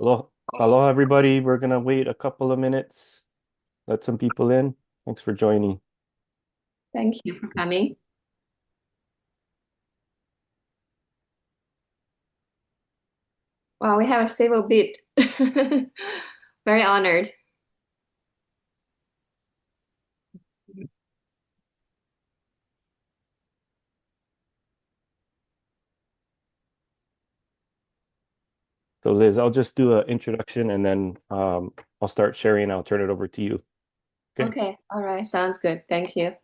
Hello, hello, everybody. We're gonna wait a couple of minutes, let some people in. Thanks for joining. Thank you for coming. Wow, we have a civil bid. Very honored. So, Liz, I'll just do an introduction and then I'll start sharing. I'll turn it over to you. Okay. Okay, all right, sounds good. Thank you.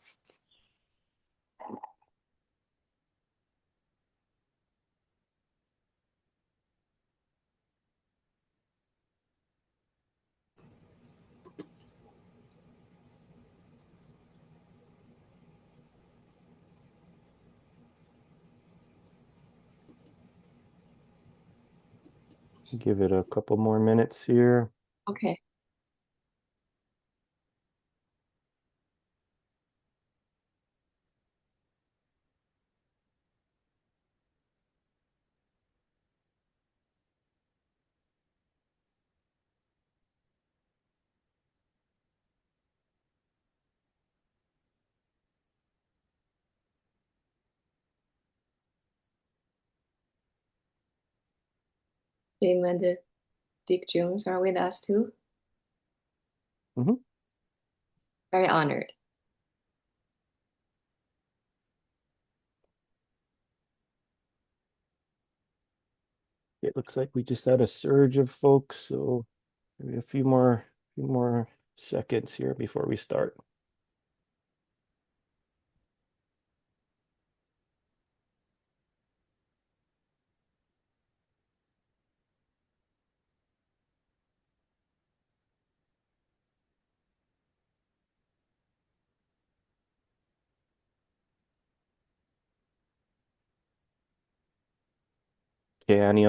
Give it a couple more minutes here. Okay. Jim and Dick Jones are with us too. hmm Very honored. It looks like we just had a surge of folks, so maybe a few more seconds here before we start. Okay, Annie,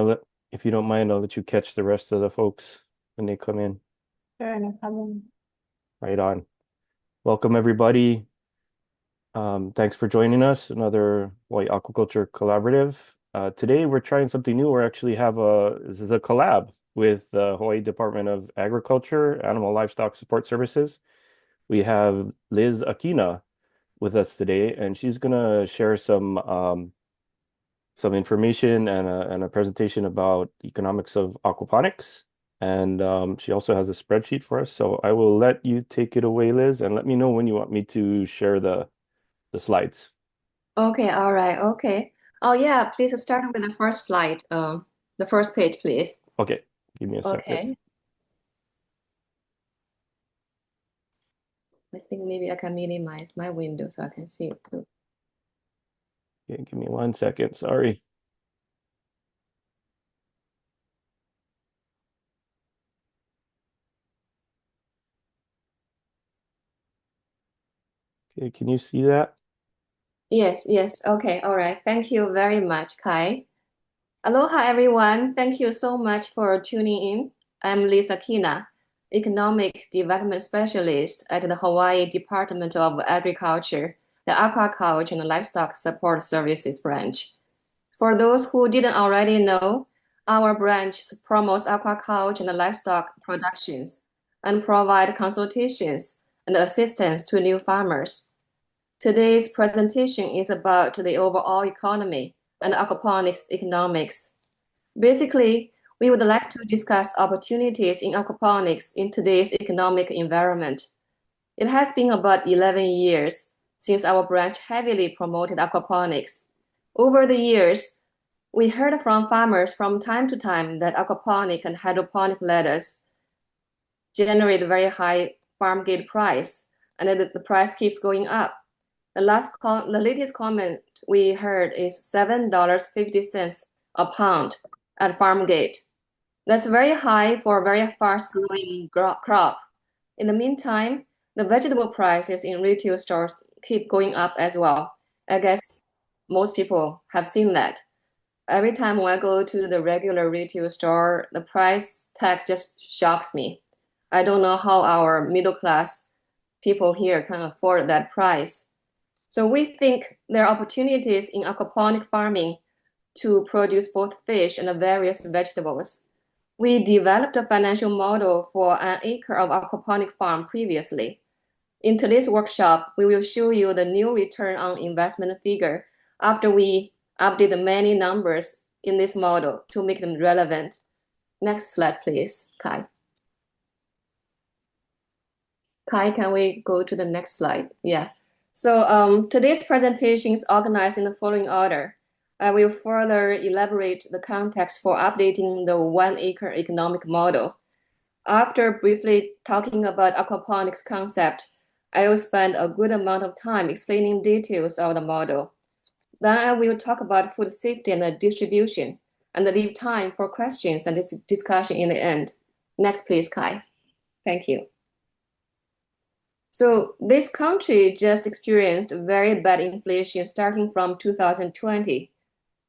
if you don't mind, I'll let you catch the rest of the folks when they come in. Sure, no problem. Right on. Welcome, everybody. Thanks for joining us, another Hawaiʻi Aquaculture Collaborative. Today we're trying something new. This is a collab with the Hawaii Department of Agriculture, Animal Livestock Support Services. We have Liz Akina with us today, and she's gonna share some information and a presentation about economics of aquaponics. And she also has a spreadsheet for us. So I will let you take it away, Liz, and let me know when you want me to share the slides. Okay, all right, okay. Oh yeah, please start with the first slide. The first page, please. Okay, give me a second. Okay. I think maybe I can minimize my window so I can see it too. Okay, give me 1 second. Sorry. Okay, can you see that? Yes, yes. Okay, all right. Thank you very much, Kai. Aloha, everyone. Thank you so much for tuning in. I'm Lisa Akina, Economic Development Specialist at the Hawaii Department of Agriculture, the Aquaculture and Livestock Support Services branch. For those who didn't already know, our branch promotes aquaculture and livestock productions and provide consultations and assistance to new farmers. Today's presentation is about the overall economy and aquaponics economics. Basically, we would like to discuss opportunities in aquaponics in today's economic environment. It has been about 11 years since our branch heavily promoted aquaponics. Over the years, we heard from farmers from time to time that aquaponic and hydroponic lettuce generate a very high farm gate price, and that the price keeps going up. The latest comment we heard is $7.50 a pound at farm gate. That's very high for a very fast-growing crop. In the meantime, the vegetable prices in retail stores keep going up as well. I guess most people have seen that. Every time when I go to the regular retail store, the price tag just shocks me. I don't know how our middle class people here can afford that price. So we think there are opportunities in aquaponic farming to produce both fish and various vegetables. We developed a financial model for an acre of aquaponic farm previously. In today's workshop, we will show you the new return on investment figure after we update the many numbers in this model to make them relevant. Next slide, please, Kai. Kai, can we go to the next slide? Yeah. So today's presentation is organized in the following order. I will further elaborate the context for updating the 1 acre economic model. After briefly talking about aquaponics concept, I will spend a good amount of time explaining details of the model. Then I will talk about food safety and the distribution, and leave time for questions and discussion in the end. Next, please, Kai. Thank you. So this country just experienced very bad inflation starting from 2020.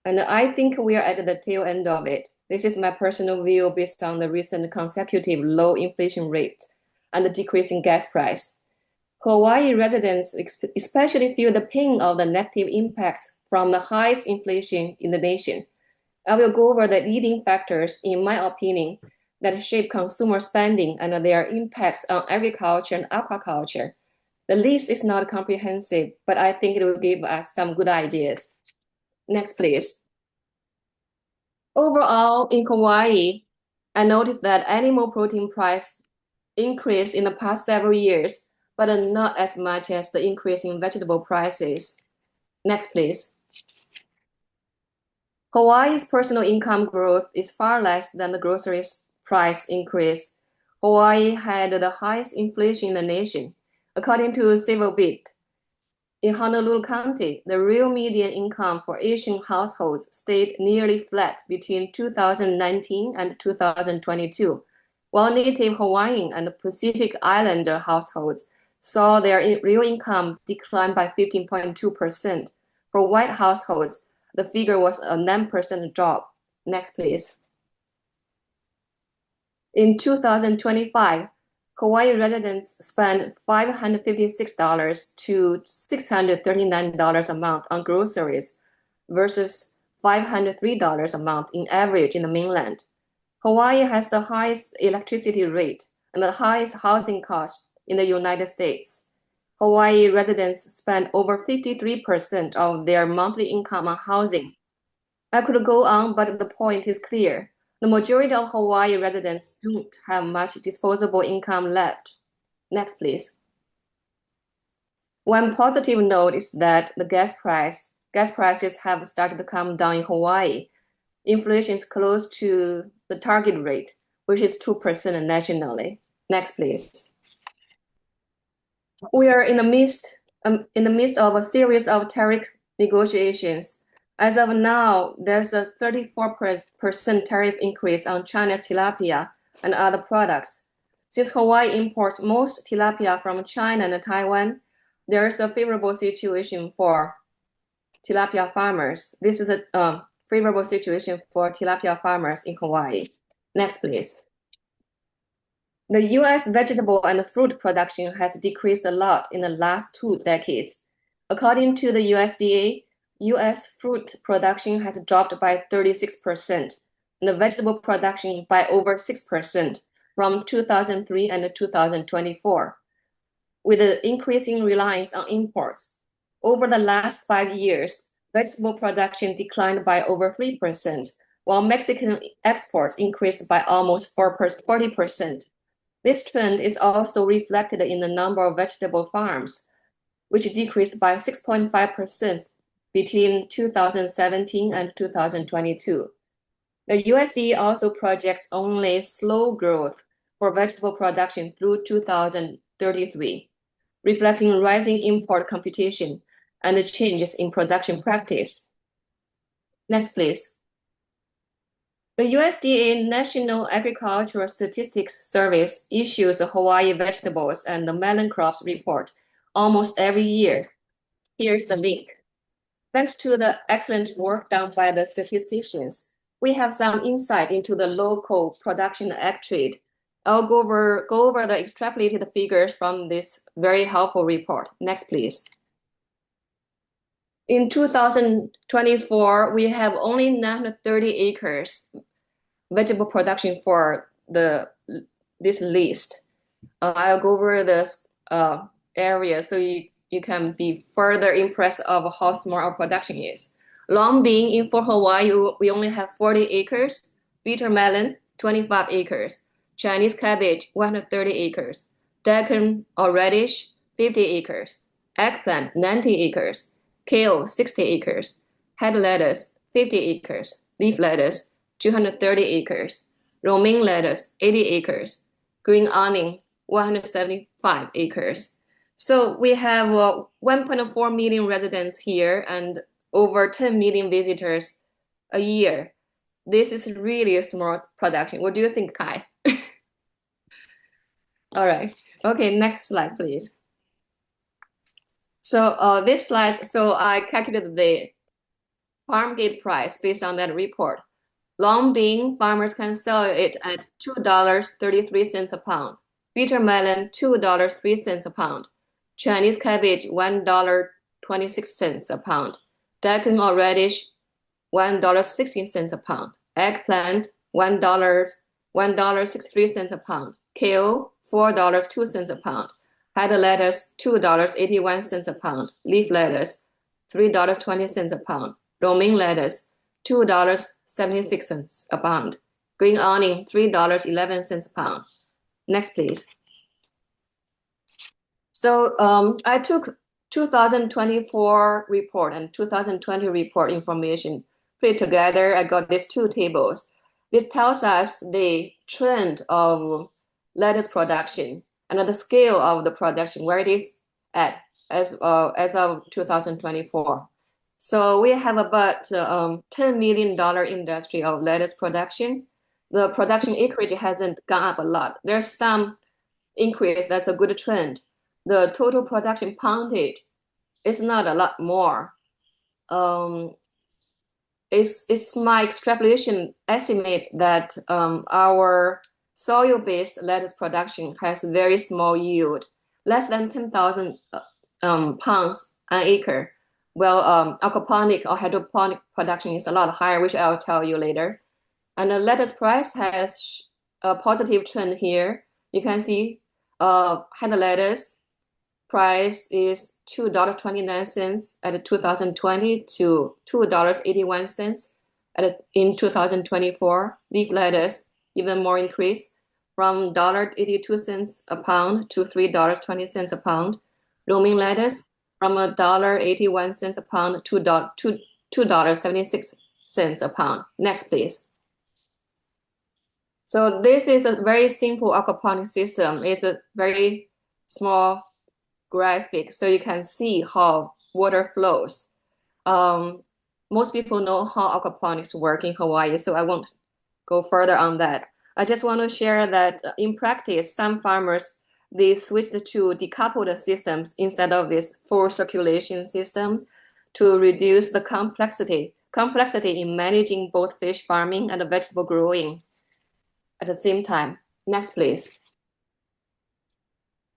And I think we are at the tail end of it. This is my personal view based on the recent consecutive low inflation rate and the decreasing gas price. Hawaii residents especially feel the pain of the negative impacts from the highest inflation in the nation. I will go over the leading factors, in my opinion, that shape consumer spending and their impacts on agriculture and aquaculture. The list is not comprehensive, but I think it will give us some good ideas. Next, please. Overall, in Hawaii, I noticed that animal protein price increased in the past several years, but not as much as the increase in vegetable prices. Next, please. Hawaii's personal income growth is far less than the groceries price increase. Hawaii had the highest inflation in the nation. According to Civil Beat, in Honolulu County, the real median income for Asian households stayed nearly flat between 2019 and 2022, while Native Hawaiian and Pacific Islander households saw their real income decline by 15.2%. For white households, the figure was a 9% drop. Next, please. In 2025, Hawaii residents spent $556 to $639 a month on groceries versus $503 a month in average in the mainland. Hawaii has the highest electricity rate and the highest housing cost in the United States. Hawaii residents spend over 53% of their monthly income on housing. I could go on, but the point is clear. The majority of Hawaii residents don't have much disposable income left. Next, please. One positive note is that the gas prices have started to come down in Hawaii. Inflation is close to the target rate, which is 2% nationally. Next, please. We are in the midst of a series of tariff negotiations. As of now, there's a 34% tariff increase on China's tilapia and other products. Since Hawaii imports most tilapia from China and Taiwan, there is a favorable situation for tilapia farmers. This is a favorable situation for tilapia farmers in Hawaii. Next, please. The U.S. vegetable and fruit production has decreased a lot in the last 2 decades. According to the USDA, U.S. fruit production has dropped by 36%, and the vegetable production by over 6% from 2003 and 2024. With the increasing reliance on imports, over the last 5 years, vegetable production declined by over 3%, while Mexican exports increased by almost 40%. This trend is also reflected in the number of vegetable farms, which decreased by 6.5% between 2017 and 2022. The USDA also projects only slow growth for vegetable production through 2033, reflecting rising import competition and the changes in production practice. Next, please. The USDA National Agricultural Statistics Service issues a Hawaii vegetables and the melon crops report almost every year. Here's the link. Thanks to the excellent work done by the statisticians, we have some insight into the local production and ag trade. I'll go over the extrapolated figures from this very helpful report. Next, please. In 2024, we have only 930 acres vegetable production for this list. I'll go over this area so you can be further impressed of how small our production is. Long bean in for Hawaii, we only have 40 acres. Bitter melon, 25 acres. Chinese cabbage, 130 acres. Daikon or radish, 50 acres. Eggplant, 90 acres. Kale, 60 acres. Head lettuce, 50 acres. Leaf lettuce, 230 acres. Romaine lettuce, 80 acres. Green onion, 175 acres. So we have 1.4 million residents here and over 10 million visitors a year. This is really a small production. What do you think, Kai? All right. Okay, next slide, please. So this slide, so I calculated the farm gate price based on that report. Long bean, farmers can sell it at $2.33 a pound. Bitter melon, $2.03 a pound. Chinese cabbage, $1.26 a pound. Daikon or radish, $1.16 a pound. Eggplant, $1.63 a pound. Kale, $4.02 a pound. Head lettuce, $2.81 a pound. Leaf lettuce, $3.20 a pound. Romaine lettuce, $2.76 a pound. Green onion, $3.11 a pound. Next, please. So I took 2024 report and 2020 report information, put it together. I got these two tables. This tells us the trend of lettuce production and the scale of the production, where it is at as of 2024. So we have about $10 million industry of lettuce production. The production acreage hasn't gone up a lot. There's some increase. That's a good trend. The total production poundage is not a lot more. It's my extrapolation estimate that our soil-based lettuce production has very small yield, less than 10,000 pounds an acre. Well, aquaponic or hydroponic production is a lot higher, which I'll tell you later. And the lettuce price has a positive trend here. You can see head lettuce price is $2.29 at 2020 to $2.81 in 2024. Leaf lettuce, even more increase from $1.82 a pound to $3.20 a pound. Romaine lettuce from $1.81 a pound to $2.76 a pound. Next, please. So this is a very simple aquaponics system. It's a very small graphic, so you can see how water flows. Most people know how aquaponics work in Hawaii, so I won't go further on that. I just want to share that in practice, some farmers, they switched to decoupled systems instead of this full circulation system to reduce the complexity in managing both fish farming and vegetable growing at the same time. Next, please.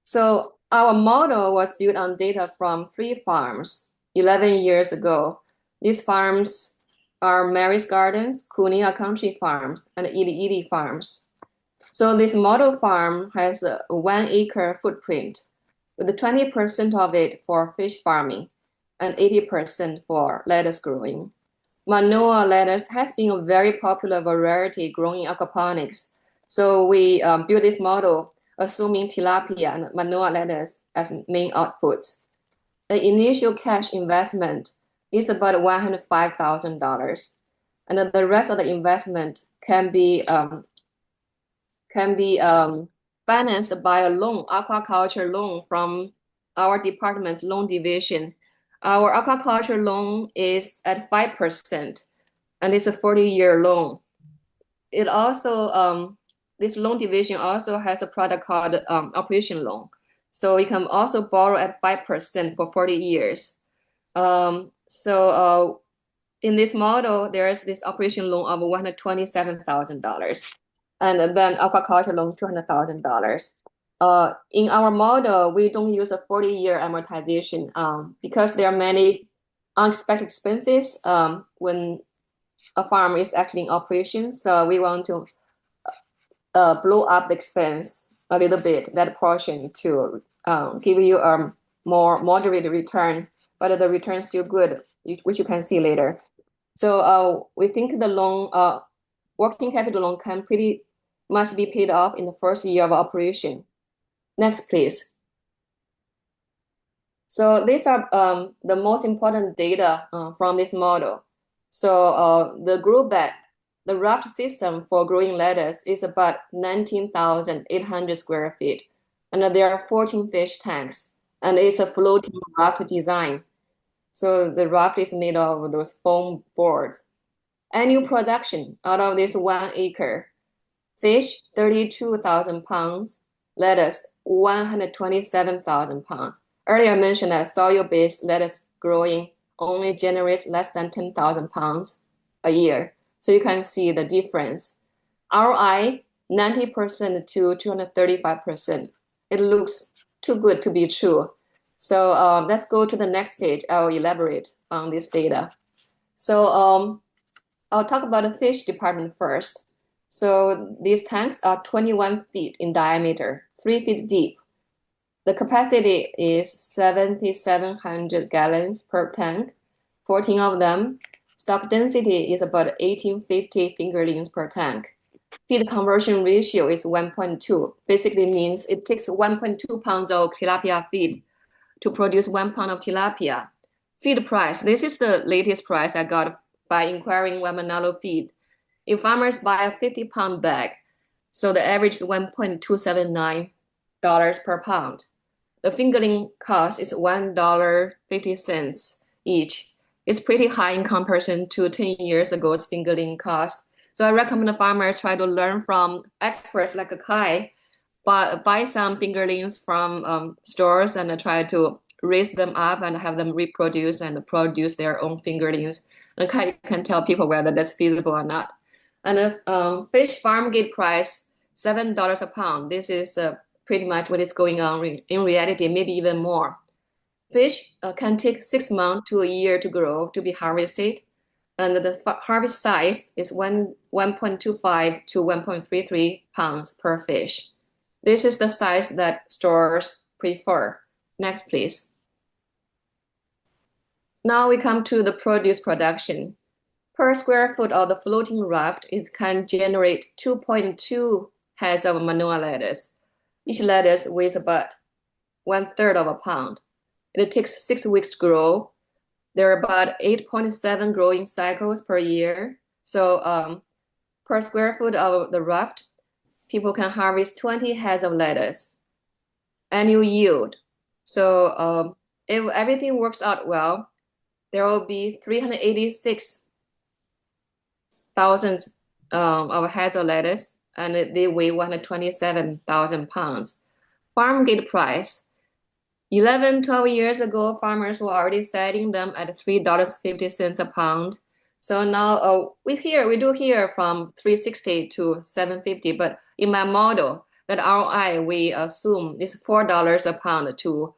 So our model was built on data from 3 farms 11 years ago. These farms are Mary's Gardens, Kunia Country Farms, and Iliili Farms. So this model farm has a 1 acre footprint, with 20% of it for fish farming and 80% for lettuce growing. Manoa lettuce has been a very popular variety grown in aquaponics. So we built this model assuming tilapia and manoa lettuce as main outputs. The initial cash investment is about $105,000, and the rest of the investment can be financed by a loan, aquaculture loan from our department's loan division. Our aquaculture loan is at 5%, and it's a 40-year loan. It also this loan division also has a product called operation loan. So you can also borrow at 5% for 40 years. In this model, there is this operation loan of $127,000, and then aquaculture loan $200,000. In our model, we don't use a 40-year amortization because there are many unexpected expenses when a farm is actually in operation. So we want to blow up the expense a little bit, that portion, to give you a more moderate return, but the return is still good, which you can see later. So we think the loan, working capital loan can pretty much be paid off in the first year of operation. Next, please. So these are the most important data from this model. So the grow bag, the raft system for growing lettuce is about 19,800 square feet. And there are 14 fish tanks, and it's a floating raft design. So the raft is made of those foam boards. Annual production out of this 1 acre: fish, 32,000 pounds; lettuce, 127,000 pounds. Earlier I mentioned that soil-based lettuce growing only generates less than 10,000 pounds a year. So you can see the difference. ROI, 90% to 235%. It looks too good to be true. So let's go to the next page. I will elaborate on this data. So I'll talk about the fish department first. So these tanks are 21 feet in diameter, 3 feet deep. The capacity is 7,700 gallons per tank, 14 of them. Stock density is about 1850 fingerlings per tank. Feed conversion ratio is 1.2. Basically means it takes 1.2 pounds of tilapia feed to produce 1 pound of tilapia. Feed price, this is the latest price I got by inquiring Wamanalo feed. If farmers buy a 50-pound bag, so the average is $1.279 per pound. The fingerling cost is $1.50 each. It's pretty high in comparison to 10 years ago's fingerling cost. So I recommend the farmers try to learn from experts like Kai, but buy some fingerlings from stores and try to raise them up and have them reproduce and produce their own fingerlings. And Kai can tell people whether that's feasible or not. And the fish farm gate price, $7 a pound. This is pretty much what is going on in reality, maybe even more. Fish can take 6 months to a year to grow, to be harvested. And the harvest size is 1.25 to 1.33 pounds per fish. This is the size that stores prefer. Next, please. Now we come to the produce production. Per square foot of the floating raft, it can generate 2.2 heads of manua lettuce. Each lettuce weighs about 1/3 of a pound. It takes 6 weeks to grow. There are about 8.7 growing cycles per year. So per square foot of the raft, people can harvest 20 heads of lettuce. Annual yield. So if everything works out well, there will be 386,000 of heads of lettuce, and they weigh 127,000 pounds. Farm gate price. 11, 12 years ago, farmers were already selling them at $3.50 a pound. So now we do hear from 360 to 750, but in my model, that ROI we assume is $4 a pound to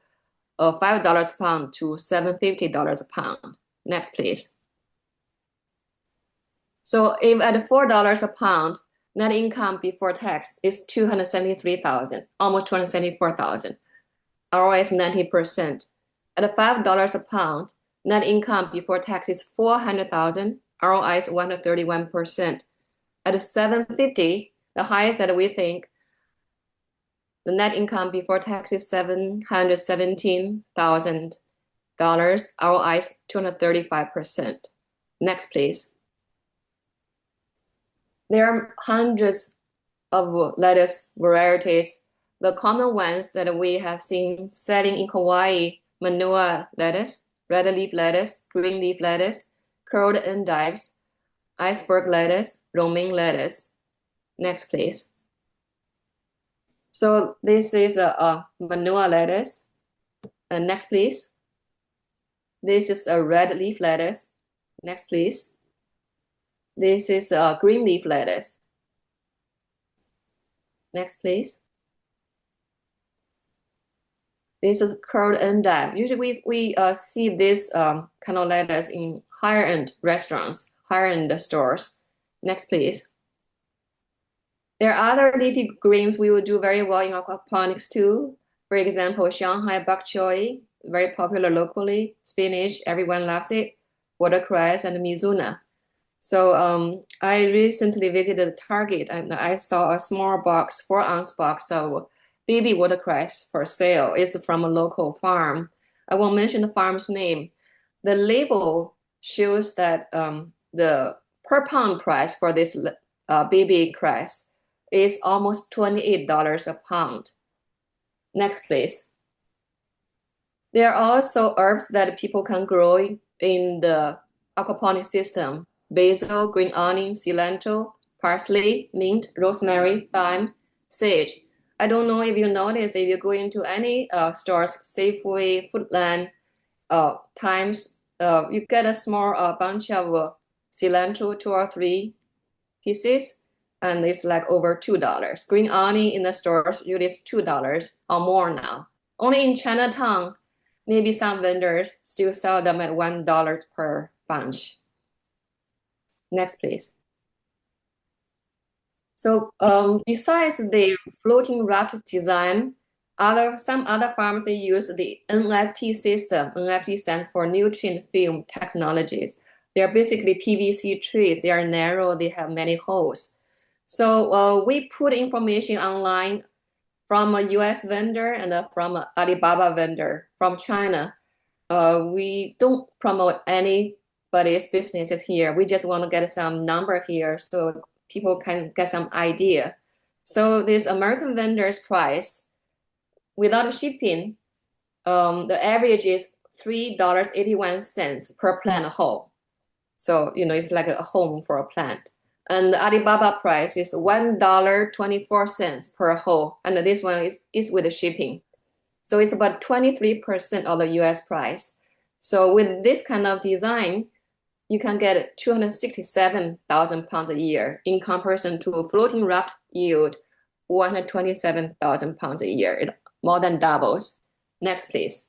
$5 a pound to $750 a pound. Next, please. So if at $4 a pound, net income before tax is 273,000, almost 274,000. ROI is 90%. At $5 a pound, net income before tax is 400,000. ROI is 131%. At 750, the highest that we think, the net income before tax is $717,000. ROI is 235%. Next, please. There are hundreds of lettuce varieties. The common ones that we have seen selling in Hawaii: manua lettuce, red leaf lettuce, green leaf lettuce, curled endives, iceberg lettuce, romaine lettuce. Next, please. So this is a manua lettuce. And next, please. This is a red leaf lettuce. Next, please. This is a green leaf lettuce. Next, please. This is curled endive. Usually we see this kind of lettuce in higher end restaurants, higher-end stores. Next, please. There are other leafy greens we will do very well in aquaponics too. For example, Shanghai bok choy, very popular locally. Spinach, everyone loves it. Watercress and mizuna. So I recently visited Target and I saw a small box, 4-ounce box of baby watercress for sale. It's from a local farm. I won't mention the farm's name. The label shows that the per pound price for this baby cress is almost $28 a pound. Next, please. There are also herbs that people can grow in the aquaponics system. Basil, green onion, cilantro, parsley, mint, rosemary, thyme, sage. I don't know if you noticed, if you go into any stores, Safeway, Foodland, Times, you get a small bunch of cilantro, 2 or 3 pieces, and it's like over $2. Green onion in the stores usually is $2 or more now. Only in Chinatown, maybe some vendors still sell them at $1 per bunch. Next, please. So besides the floating raft design, some other farms, they use the NFT system. NFT stands for nutrient film technologies. They are basically PVC trees. They are narrow, they have many holes. So we put information online from a US vendor and from an Alibaba vendor from China. We don't promote anybody's businesses here. We just want to get some number here so people can get some idea. So this American vendor's price, without shipping, the average is $3.81 per plant whole. So, it's like a home for a plant. And the Alibaba price is $1.24 per whole. And this one is with the shipping. So it's about 23% of the US price. So with this kind of design, you can get 267,000 pounds a year in comparison to a floating raft yield, 127,000 pounds a year. It more than doubles. Next, please.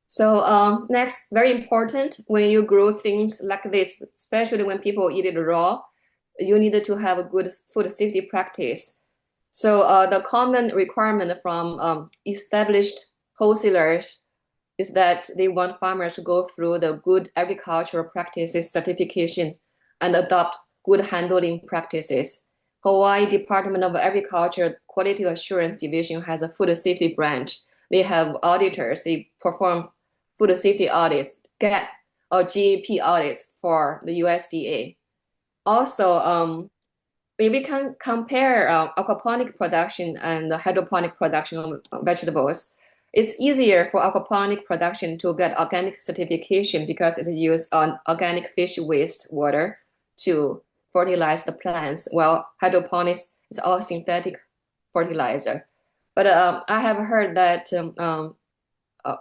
So next, very important, when you grow things like this, especially when people eat it raw, you need to have a good food safety practice. So the common requirement from established wholesalers is that they want farmers to go through the good agricultural practices certification and adopt good handling practices. Hawaii Department of Agriculture Quality Assurance Division has a food safety branch. They have auditors. They perform food safety audits, GAP or GAP audits for the USDA. Also, we can compare aquaponic production and the hydroponic production of vegetables. It's easier for aquaponic production to get organic certification because it uses organic fish waste water to fertilize the plants, while hydroponics is all synthetic fertilizer. But I have heard that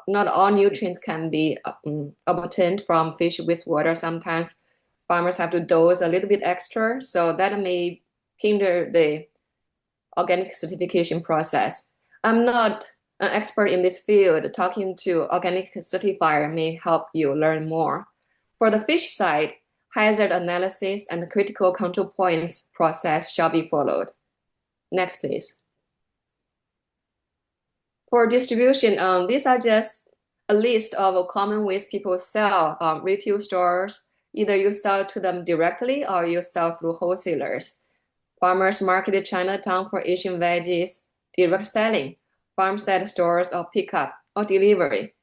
not all nutrients can be obtained from fish wastewater. Sometimes farmers have to dose a little bit extra, so that may hinder the organic certification process. I'm not an expert in this field. Talking to organic certifier may help you learn more. For the fish side, hazard analysis and critical control points process shall be followed. Next, please. For distribution, these are just a list of common ways people sell. Retail stores, either you sell to them directly or you sell through wholesalers. Farmers market Chinatown for Asian veggies, direct selling, farm-side stores or pickup or delivery.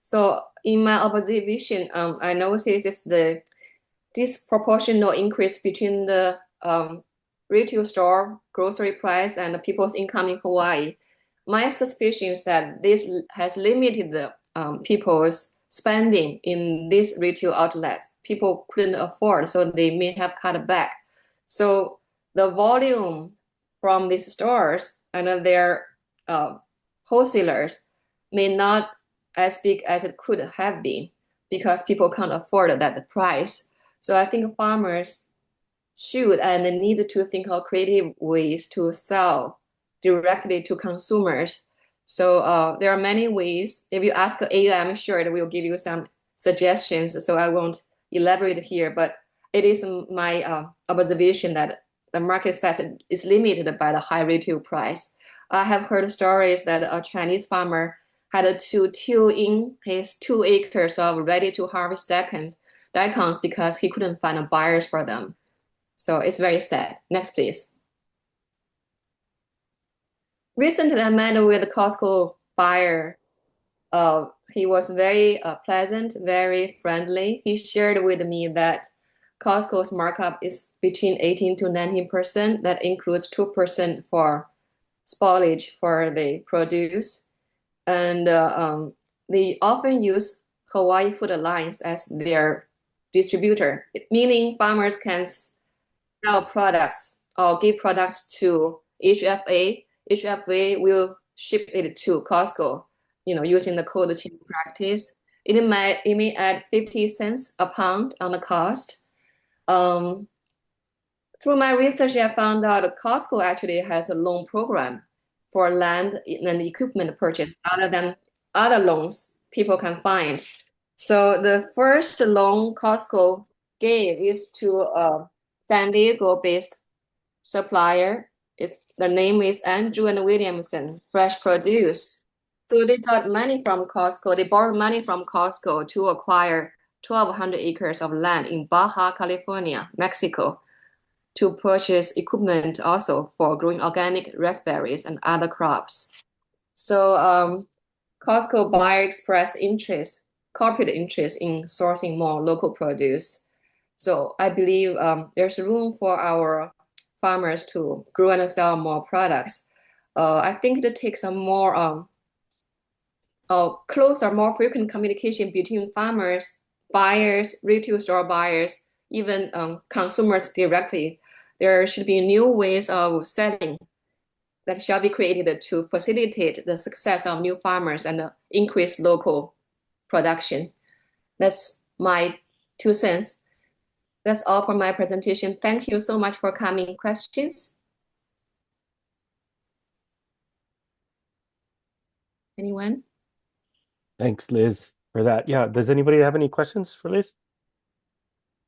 So in my observation, I noticed the disproportional increase between the retail store grocery price and the people's income in Hawaii. My suspicion is that this has limited the people's spending in these retail outlets. People couldn't afford, so they may have cut back. So the volume from these stores and their wholesalers may not as big as it could have been because people can't afford that price. So I think farmers should and need to think of creative ways to sell directly to consumers. So there are many ways. If you ask A, I'm sure it will give you some suggestions. So I won't elaborate here, but it is my observation that the market size is limited by the high retail price. I have heard stories that a Chinese farmer had to till in his 2 acres of ready to harvest daikons because he couldn't find buyers for them. So it's very sad. Next, please. Recently, I met with a Costco buyer. He was very pleasant, very friendly. He shared with me that Costco's markup is between 18 to 19%. That includes 2% for spoilage for the produce. And they often use Hawaiʻi Food Alliance as their distributor, meaning farmers can sell products or give products to HFA. HFA will ship it to Costco, using the cold chain practice. It may add 50 cents a pound on the cost. Through my research, I found out Costco actually has a loan program for land and equipment purchase other than other loans people can find. So the first loan Costco gave is to a San Diego-based supplier. The name is Andrew and Williamson Fresh Produce. So they got money from Costco. They borrowed money from Costco to acquire 1,200 acres of land in Baja California, Mexico, to purchase equipment also for growing organic raspberries and other crops. So Costco buyer expressed corporate interest in sourcing more local produce. So I believe there's room for our farmers to grow and sell more products. I think it takes a more closer, more frequent communication between farmers, buyers, retail store buyers, even consumers directly. There should be new ways of selling that shall be created to facilitate the success of new farmers and increase local production. That's my 2 cents. That's all for my presentation. Thank you so much for coming. Questions? Anyone? Thanks, Liz, for that. Yeah, does anybody have any questions for Liz?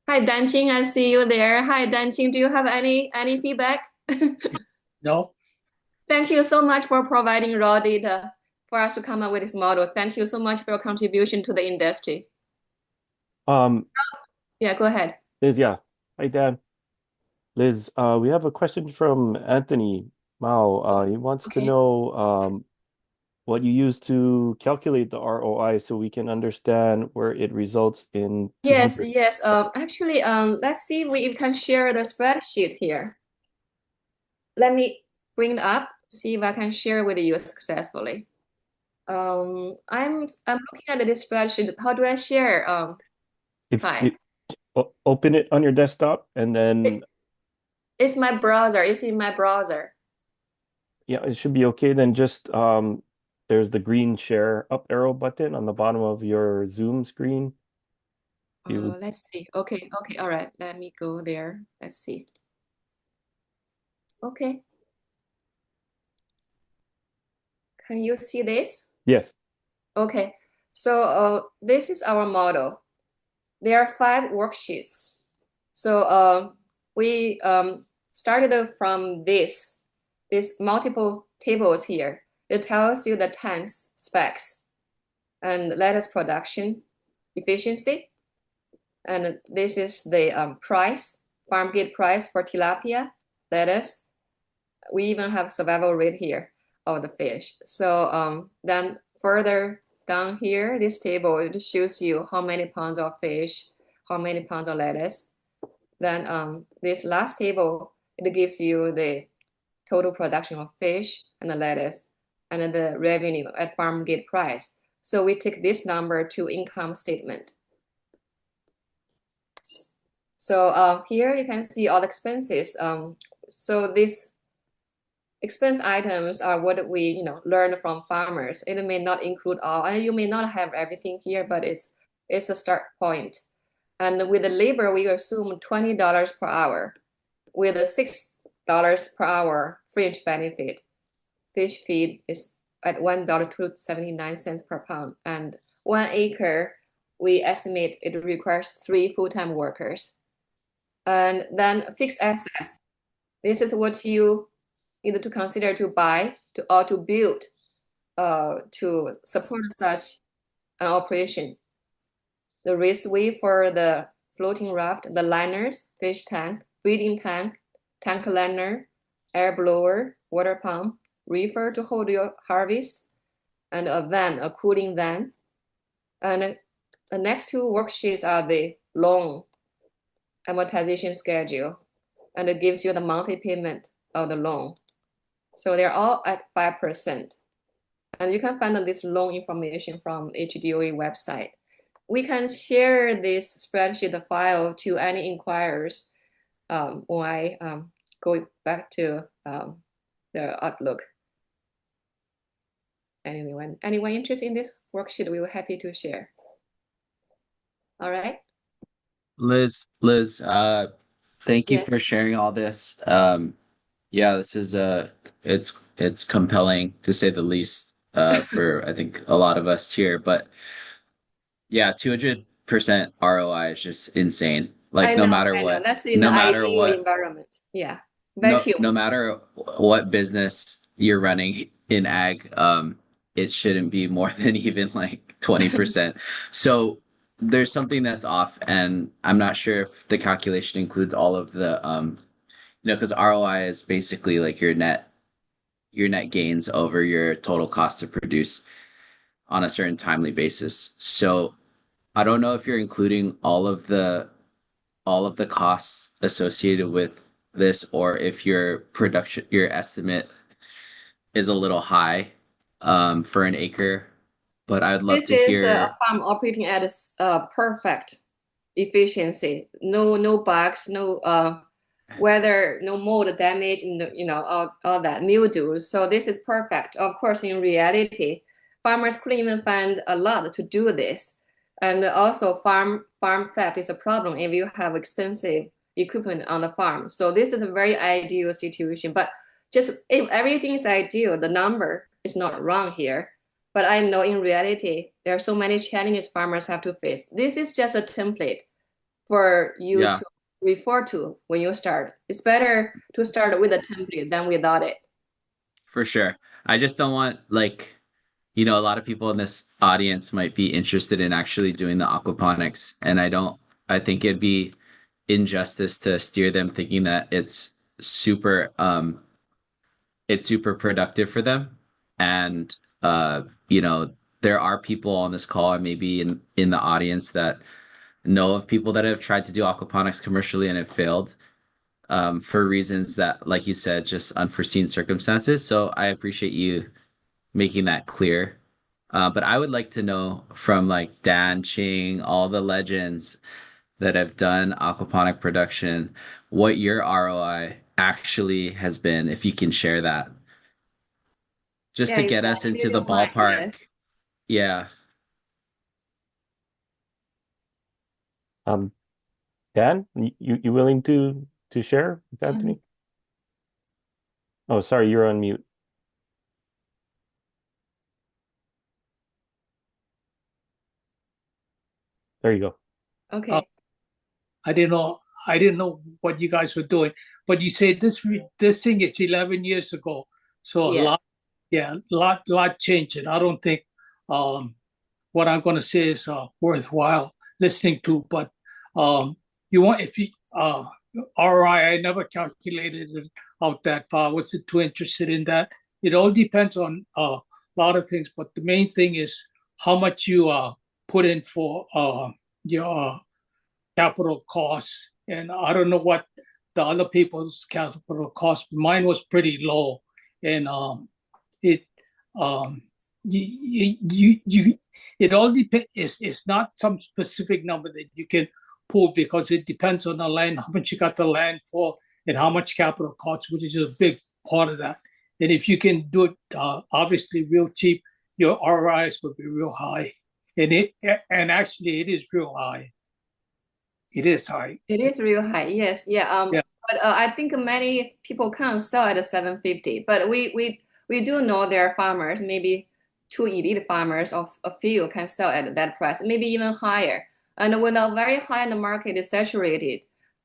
Hi, Danqing, I see you there. Hi, Danqing, do you have any feedback? No? Thank you so much for providing raw data for us to come up with this model. Thank you so much for your contribution to the industry. Um, Yeah, go ahead. Liz, yeah. Hi, Dan. Liz, we have a question from Anthony Mao. He wants to Okay. know what you use to calculate the ROI so we can understand where it results in Yes, 200. yes. Actually, let's see if we can share the spreadsheet here. Let me bring it up, see if I can share with you successfully. I'm looking at this spreadsheet. How do I share? If Hi. open it on your desktop and then It's my browser. It's in my browser. yeah, it should be okay. Then just there's the green share up arrow button on the bottom of your Zoom screen. You would Let's see. Okay, okay, all right. Let me go there. Let's see. Okay. Can you see this? yes. Okay. So this is our model. There are 5 worksheets. So we started from this multiple tables here. It tells you the tanks specs and lettuce production efficiency. And this is the price, farm gate price for tilapia, lettuce. We even have survival rate here of the fish. So then further down here, this table, it shows you how many pounds of fish, how many pounds of lettuce. Then this last table, it gives you the total production of fish and the lettuce and the revenue at farm gate price. So we take this number to income statement. So here you can see all the expenses. So these expense items are what we learn from farmers. It may not include all, and you may not have everything here, but it's a start point. And with the labor, we assume $20 per hour, with a $6 per hour fringe benefit. Fish feed is at $1.79 per pound, and 1 acre we estimate it requires 3 full-time workers. And then fixed assets. This is what you need to consider to buy or to build to support such an operation. The raceway for the floating raft, the liners, fish tank, breeding tank, tank liner, air blower, water pump, reefer to hold your harvest, and a van, a cooling van. And the next 2 worksheets are the loan amortization schedule, and it gives you the monthly payment of the loan. So they're all at 5%. And you can find this loan information from HDOE website. We can share this spreadsheet file to any inquirers when I go back to the Outlook. Anyone interested in this worksheet, we were happy to share. All right. Liz, thank you for Yes. sharing all this. Yeah, this is it's compelling to say the least for I think a lot of us here, but yeah, 200% ROI is just insane. Like I know, I know. That's in the no matter ideal what, environment. Yeah. no Vacuum. matter what business you're running in ag, it shouldn't be more than even like 20%. So there's something that's off, and I'm not sure if the calculation includes all of the because ROI is basically like your net gains over your total cost to produce on a certain timely basis. So I don't know if you're including all of the costs associated with this, or if your estimate is a little high for an acre. But I'd love This to is a hear. farm operating at a perfect efficiency. No bugs, no weather, no mold damage, all that mildew. So this is perfect. Of course, in reality, farmers couldn't even find a lot to do this. And also farm theft is a problem if you have expensive equipment on the farm. So this is a very ideal situation. But just if everything is ideal, the number is not wrong here. But I know in reality, there are so many challenges farmers have to face. This is just a template for you Yeah, to refer to when you start. It's better to start with a template than without it. for sure. I just don't want like a lot of people in this audience might be interested in actually doing the aquaponics, and I think it'd be injustice to steer them thinking that it's super productive for them. And there are people on this call and maybe in the audience that know of people that have tried to do aquaponics commercially and have failed for reasons that, like you said, just unforeseen circumstances. So I appreciate you making that clear. But I would like to know from like Dan Ching, all the legends that have done aquaponic production, what your ROI actually has been, if you can share that, just Yeah, to if get us you into the don't mind, ballpark. yes. Yeah. Um, Dan, you willing to share with Mhm. Anthony? Oh, sorry, you're on mute. There you go. Uh, Okay. I didn't know what you guys were doing, but you say this thing is 11 years ago, so a Yeah. lot, yeah, lot changed. And I don't think um, what I'm going to say is worthwhile listening to. But you want if you ROI, I never calculated it out that far. I wasn't too interested in that. It all depends on a lot of things, but the main thing is how much you put in for your capital costs. And I don't know what the other people's capital cost. Mine was pretty low, and it um, you it all depends. It's not some specific number that you can pull because it depends on the land, how much you got the land for, and how much capital costs, which is a big part of that. And if you can do it, obviously real cheap, your ROIs will be real high. And actually it is real high. It is high. It is real high. Yes. Yeah. Yeah. But I think many people can't sell at a 750. But we do know there are farmers, maybe two elite farmers of a few can sell at that price, maybe even higher. And when a very high-end market is saturated,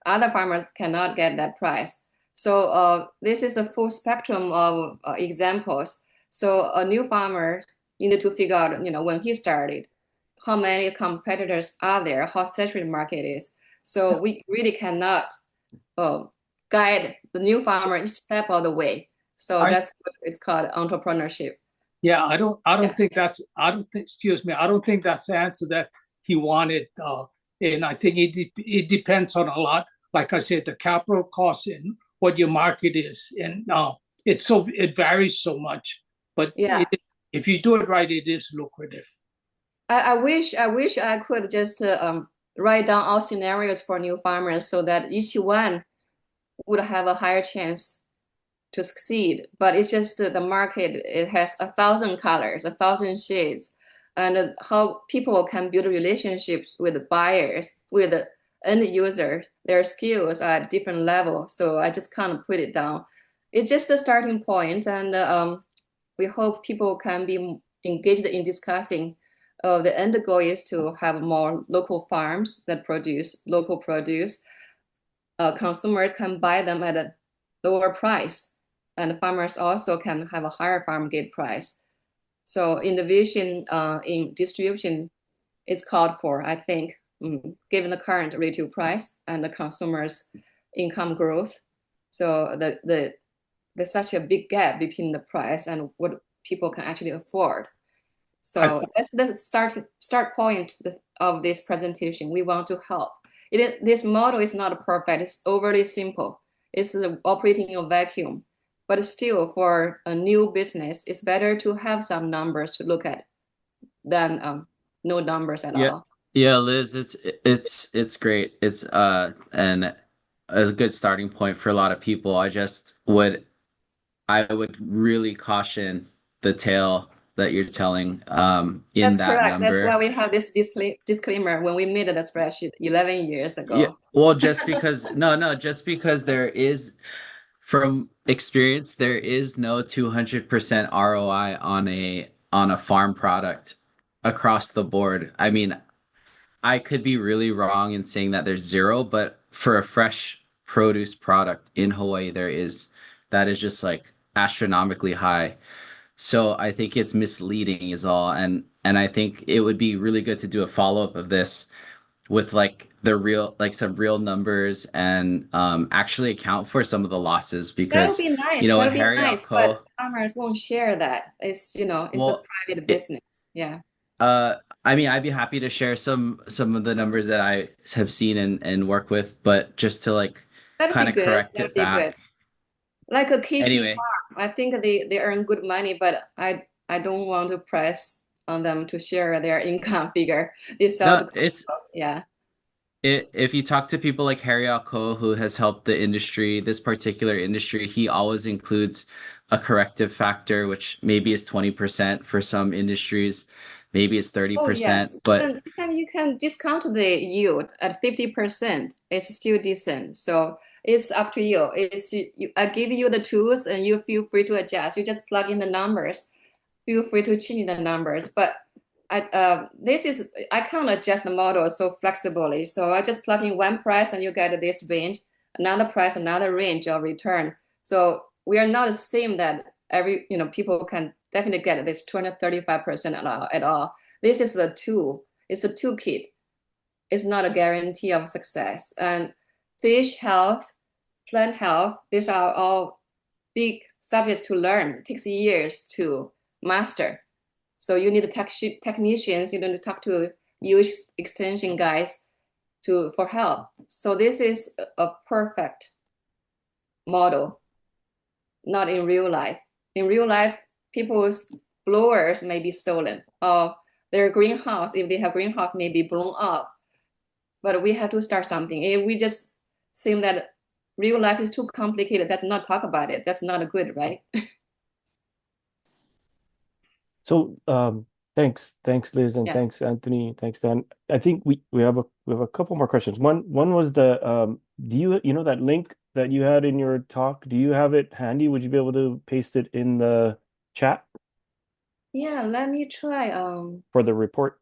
other farmers cannot get that price. So this is a full spectrum of examples. So a new farmer needed to figure out, when he started, how many competitors are there, how saturated the market is. So we really cannot guide the new farmer each step of the way. So that's what it's called entrepreneurship. Yeah, I don't think that's excuse me, I don't think that's the answer that he wanted. And I think it depends on a lot. Like I said, the capital cost and what your market is, and it varies so much. But if you do it right, it is lucrative. I wish I could just write down all scenarios for new farmers so that each one would have a higher chance to succeed. But it's just the market, it has 1,000 colors, 1,000 shades, and how people can build relationships with buyers, with the end user, their skills are at different levels. So I just can't put it down. It's just a starting point, and we hope people can be engaged in discussing. The end goal is to have more local farms that produce local produce. Consumers can buy them at a lower price, and farmers also can have a higher farm gate price. So innovation in distribution is called for, I think, given the current retail price and the consumers' income growth. So there's such a big gap between the price and what people can actually afford. So that's the start point of this presentation. We want to help. This model is not perfect. It's overly simple. It's operating in a vacuum. But still, for a new business, it's better to have some numbers to look at than no numbers at all. Yeah, Liz, it's great. It's and a good starting point for a lot of people. I would really caution the tale that you're telling in That's that correct. number. That's why we have this disclaimer when we made the spreadsheet 11 years ago. Yeah, well, just because just because there is, from experience, there is no 200% ROI on a farm product across the board. I mean, I could be really wrong in saying that there's zero, but for a fresh produce product in Hawaii, that is just like astronomically high. So I think it's misleading is all. And I think it would be really good to do a follow-up of this with like some real numbers and actually account for some of the losses, That would because be nice. you know That in would be Harry nice, Co. but farmers won't share that. It's it's a private business. Yeah. I mean, I'd be happy to share some of the numbers that I have seen and work with, but just to like That'd kind be of good. correct That'd it be good. back. Like a Kiki Anyway, farm, I think they earn good money, but I don't want to press on them to share their income figure. They sell to no, it's yeah. if you talk to people like Harry Ko, who has helped the industry, this particular industry, he always includes a corrective factor, which maybe is 20% for some industries, maybe it's Oh yeah. 30%, but You can discount the yield at 50%. It's still decent. So it's up to you. I give you the tools and you feel free to adjust. You just plug in the numbers. Feel free to change the numbers. But I can't adjust the model so flexibly. So I just plug in one price and you get this range, another price, another range of return. So we are not saying that people can definitely get this 20-35% at all. This is the tool. It's a toolkit. It's not a guarantee of success. And fish health, plant health, these are all big subjects to learn. It takes years to master. So you need technicians, you need to talk to UX extension guys for help. So this is a perfect model, not in real life. In real life, people's blowers may be stolen, or their greenhouse, if they have greenhouse, may be blown up. But we have to start something. If we just think that real life is too complicated, let's not talk about it. That's not good, right? So thanks Liz, and Yeah. thanks Anthony, thanks Dan. I think we have a couple more questions. One was do you know that link that you had in your talk, do you have it handy? Would you be able to paste it in the chat? Yeah, let me try. For the report,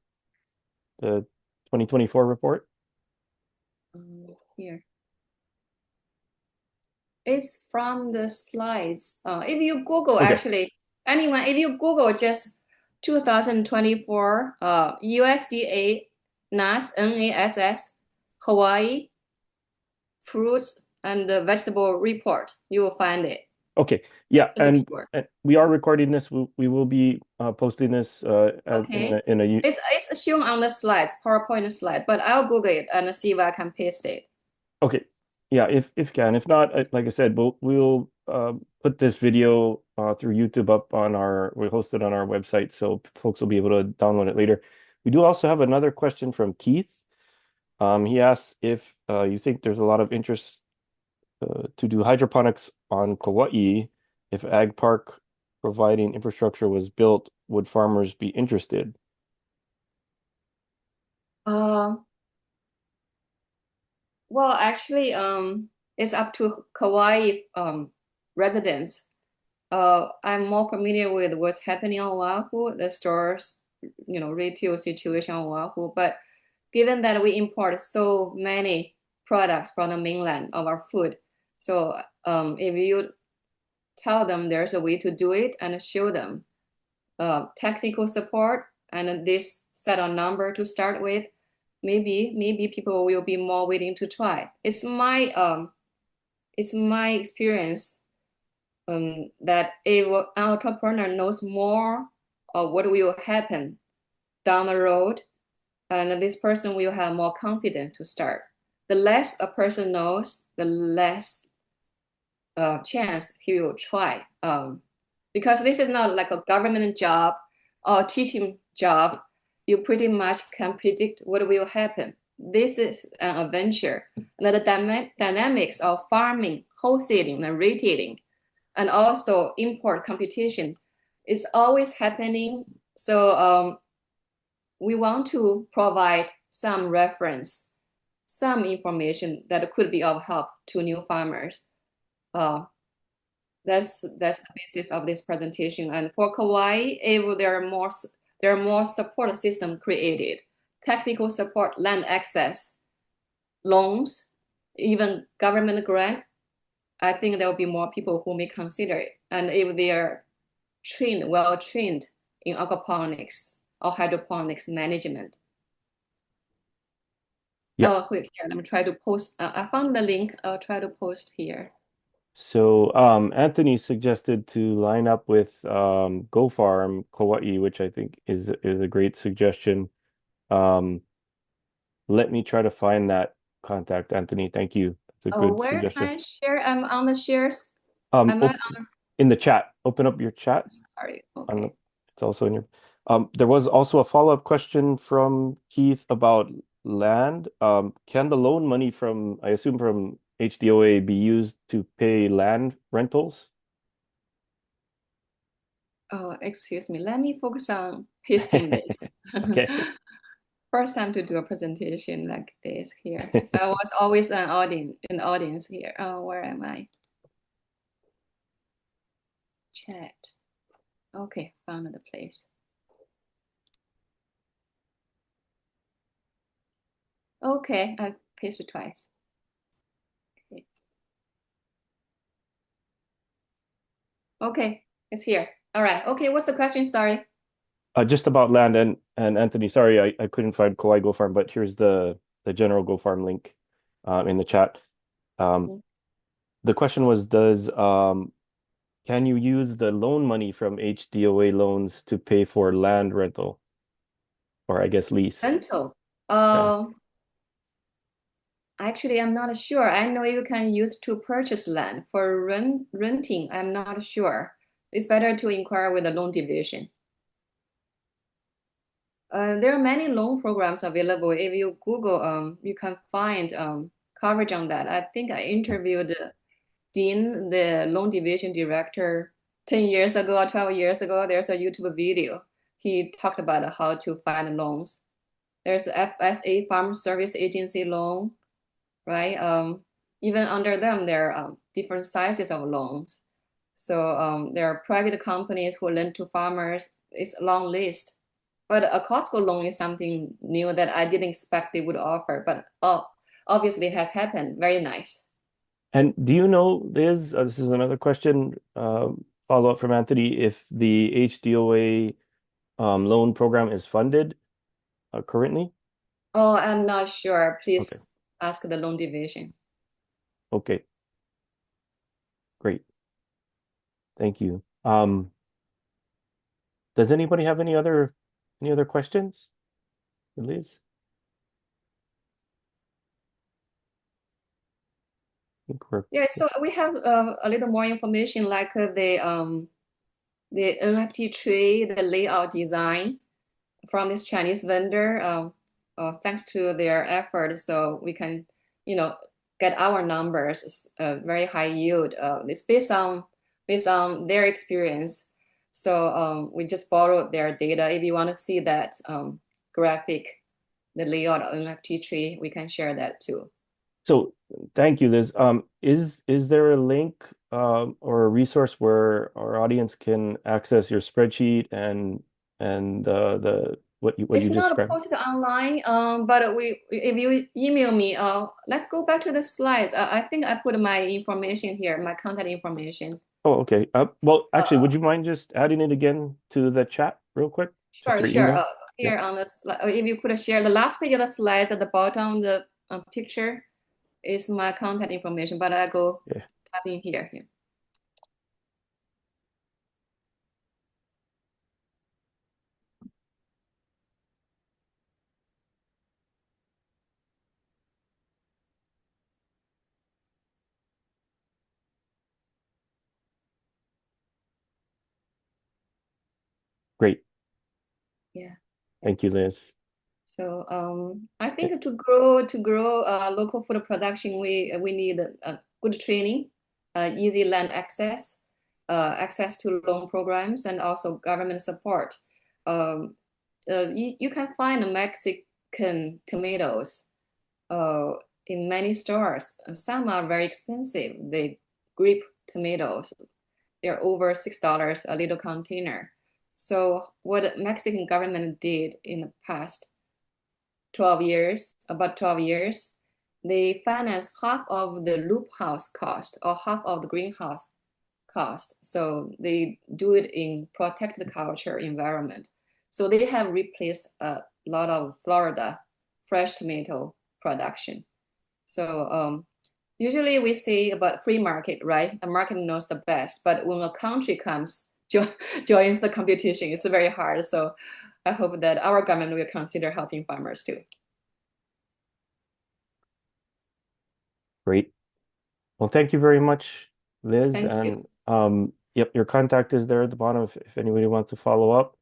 the 2024 report? Here. It's from the slides. If you Google, Okay. actually, anyone, if you Google just 2024 USDA NASS Hawaii fruits and vegetable report, you will find it. Okay. Yeah, It's a and keyword. we are recording this. We will be posting this Okay. in a It's shown on the slides, PowerPoint slides, but I'll Google it and see if I can paste it. Okay. Yeah, if can. If not, like I said, we'll put this video through YouTube up on we host it on our website, so folks will be able to download it later. We do also have another question from Keith. He asks if you think there's a lot of interest to do hydroponics on Kauai. If Ag Park providing infrastructure was built, would farmers be interested? Well, actually, it's up to Kauai residents. I'm more familiar with what's happening on Oahu, the stores, retail situation on Oahu. But given that we import so many products from the mainland of our food, so if you tell them there's a way to do it and show them technical support and this set a number to start with, maybe people will be more willing to try. It's my experience that if an entrepreneur knows more of what will happen down the road, and this person will have more confidence to start. The less a person knows, the less chance he will try. Because this is not like a government job or teaching job. You pretty much can predict what will happen. This is an adventure. And the dynamics of farming, wholesaling, and retailing, and also import competition is always happening. So we want to provide some reference, some information that could be of help to new farmers. That's the basis of this presentation. And for Kauai, if there are more support system created, technical support, land access, loans, even government grant, I think there will be more people who may consider it. And if they are well trained in aquaponics or hydroponics management. Yeah. Oh, quick here. Let me try to post. I found the link. I'll try to post here. So Anthony suggested to line up with Go Farm Kauai, which I think is a great suggestion. Let me try to find that contact, Anthony. Thank you. That's a good Where can suggestion. I share? I'm on the shares. Am I on in the chat. Open up your chat. Sorry. Okay. It's also in your. There was also a follow-up question from Keith about land. Can the loan money from, I assume from HDOA, be used to pay land rentals? Oh, excuse me. Let me focus on pasting this. Okay. First time to do a presentation like this here. I was always in the audience here. Oh, where am I? Chat. Okay, found the place. Okay, I pasted twice. Okay, it's here. All right. Okay, what's the question? Sorry. Just about land and Anthony, sorry, I couldn't find Kauai Go Farm, but here's the general Go Farm link in the chat. The question was, can you use the loan money from HDOA loans to pay for land rental? Or I guess lease. Rental. Yeah. Actually, I'm not sure. I know you can use to purchase land. For renting, I'm not sure. It's better to inquire with the loan division. There are many loan programs available. If you Google, you can find coverage on that. I think I interviewed Dean, the loan division director, 10 years ago or 12 years ago. There's a YouTube video. He talked about how to find loans. There's FSA, Farm Service Agency loan, right? Even under them, there are different sizes of loans. So there are private companies who lend to farmers. It's a long list. But a Costco loan is something new that I didn't expect they would offer. But obviously it has happened. Very nice. And do you know, Liz, this is another question, follow up from Anthony, if the HDOA loan program is funded currently? Oh, I'm not sure. Okay. Please ask the loan division. Okay. Great. Thank you. Does anybody have any other questions, Liz? I think we're Yeah, so we have a little more information like the NFT tree, the layout design from this Chinese vendor. Thanks to their effort, so we can, you know, get our numbers very high yield. It's based on their experience. So we just borrowed their data. If you want to see that graphic, the layout of NFT tree, we can share that too. So thank you, Liz. Is there a link or a resource where our audience can access your spreadsheet and the what you It's not described? posted online, but if you email me, let's go back to the slides. I think I put my information here, my contact information. Oh, okay. Well, actually, Uh, would you mind just adding it again to the chat real quick? Just sure, your sure. email? Here Yep. on the slide, if you could share the last page of the slides at the bottom, the picture is my contact information, but I go Yeah. type in here. Great. Yeah, Thank you, yes. Liz. So I Eh, think to grow local food production, we need good training, easy land access, access to loan programs, and also government support. Um, you can find Mexican tomatoes uh, in many stores. Some are very expensive. They grape tomatoes. They're over $6 a little container. So what the Mexican government did in the past 12 years, about 12 years, they finance half of the loop house cost or half of the greenhouse cost. So they do it in protect the culture environment. So they have replaced a lot of Florida fresh tomato production. So usually we say about free market, right? The market knows the best, but when a country comes, joins the competition, it's very hard. So I hope that our government will consider helping farmers too. Great. Well, thank you very much, Liz. Thank you. And yep, your contact is there at the bottom if anybody wants to follow up.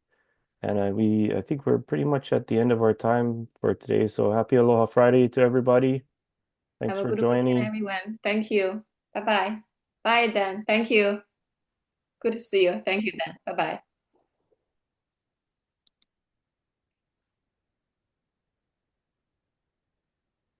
And I think we're pretty much at the end of our time for today. So happy Aloha Friday to everybody. Have Thanks a for good weekend, joining. everyone. Thank you. Bye-bye. Bye, Dan. Thank you. Good to see you. Thank you, Dan. Bye-bye.